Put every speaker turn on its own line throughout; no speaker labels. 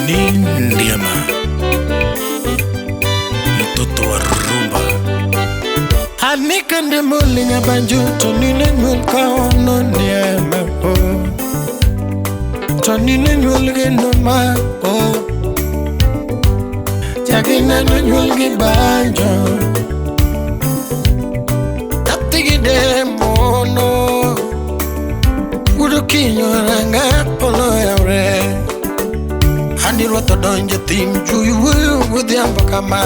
Ndiema, mtoto wa rumba.
Anika ndemulinga banjo tonine nyulka ono Ndiema oh. Tonine nyulge noma oh. Jagina no nyulge banjo Tatigi demono Udo kinyo ranga polo yaure Handi roto donje tim juyu Wudhiambo kama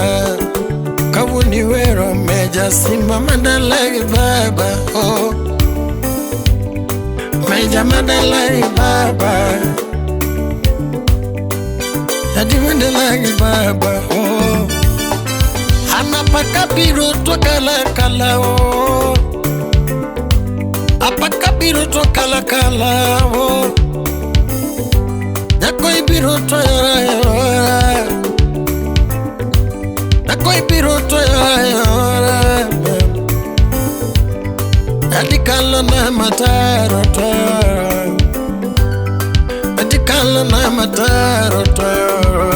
Kawuni wero meja Simba madalagi baba oh. Meja madalagi baba Yadi madalagi baba oh. Anapaka biro to kala kala oh. Apaka biro to kala kala oh. Nakoi biro to yara Nakoi biro to yara Adikala na mataro tara Adikala na mataro tara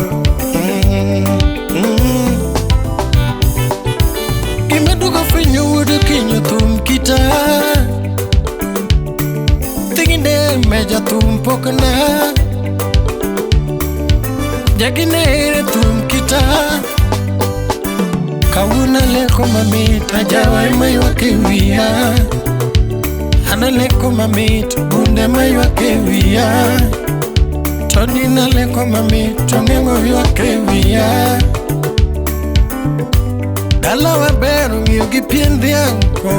Imeduga finyo wudu kinyo tumkita Tinginde meja tumpokna Jagine tumkita Kawuna leko mamita Jawai maywa kewia Ana leko mamita Bunde maywa kewia Tonina leko mamita Ngengo ywa kewia Dala wa beru ngiyogi piendi anko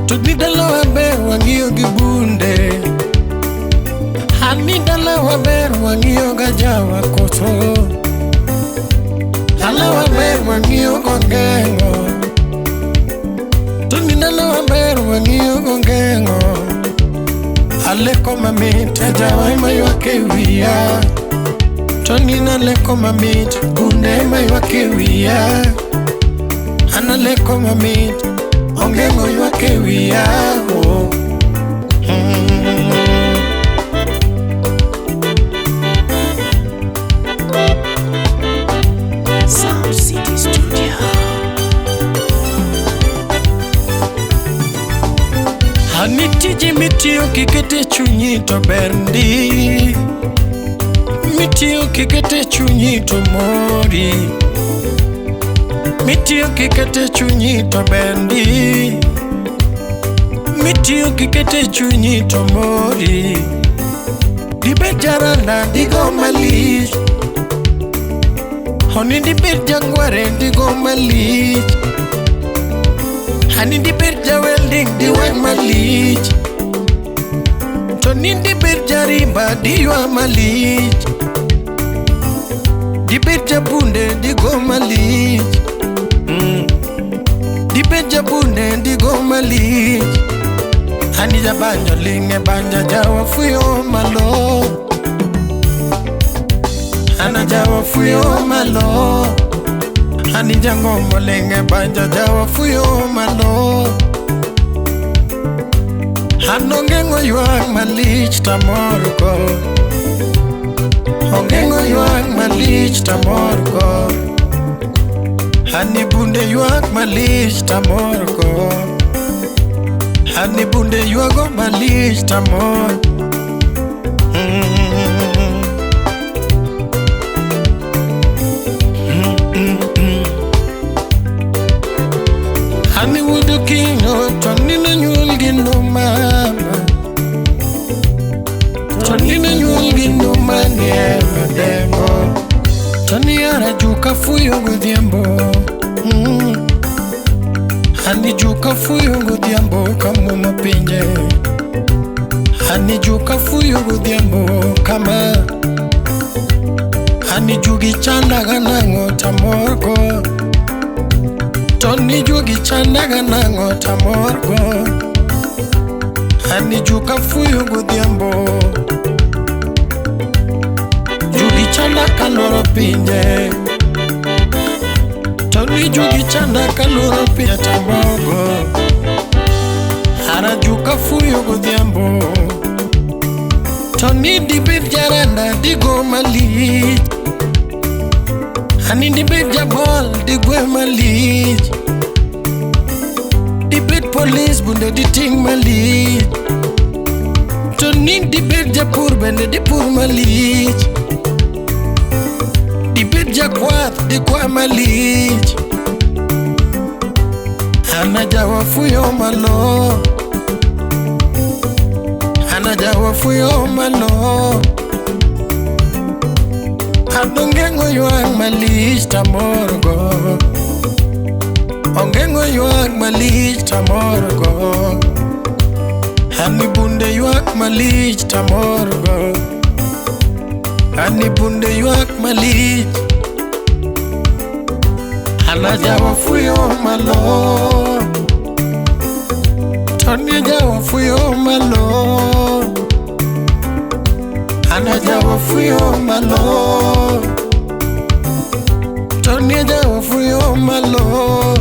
Tudi dala wa beru ngiyogi bunde Hani dala wa beru ngiyoga jawa koto Dala wa beru ngiyogo ngengo Tudi dala wa beru ngiyogo ngengo Aleko mamita jawa ima ywa kewia Tonina leko mamita Bunde maywa kewia Ana leko mamita Ongengo ywa kewia oh.
Sound City Studio.
Hanitiji mitio kikete chunyi to berndi Mitio kikete chunyi to mori Mitio kikete chunyi to bendi Mitio kikete chunyi to mori Dibet jarana digo malich Honi dibet jangware digo malich Hani dibet jawelding diwag malich Toni dibet jarimba diwa malich Dibet jabunde digo malich Dibet jabunde digo malich Hani jabanjo linge banja jawa fuyo malo Ana jawa fuyo malo Hani jangomo linge banja jawa fuyo malo Hanongengo yuang malich tamorgo Ongengo yuang malich tamorgo Hani bunde yuang malich tamorgo Hani bunde yuago malich tamor Hani wudu kinyo tonina nyulgi no mama Tonina nyulgi no Ndiema dengo Toni arajuka fuyo gudhiambo Hani juka fuyo gudhiambo kama mapinje Hani juka fuyo gudhiambo kama Hani jugi chanda ganango tamorgo Toni jugi chanda ganango tamorgo Hani juka fuyo gudhiambo Jugi chanda kaloro pinje Toni jugi chanda kaloro pinje tamorgo Hara juka fuyo gudhiambo Tony di bit jaranda di go malich. Hani di bit jabol di go malich. Di bit police bunde di ting malich. Tony di bit japur bende di pur malich. Di bit jakwat di kwa malich. Hana jawa fuyo malo. Hana jawa fuyo malo. Adongengo yuang malich tamorgo. Ongengo yuang malich tamorgo. Hani bunde yuak malich tamorgo. Hani bunde yuak malich. Hana jawa fuyo malo. Tony jawa fuyo malo. Hana jawa fuyo malo. Tony jawa fuyo malo.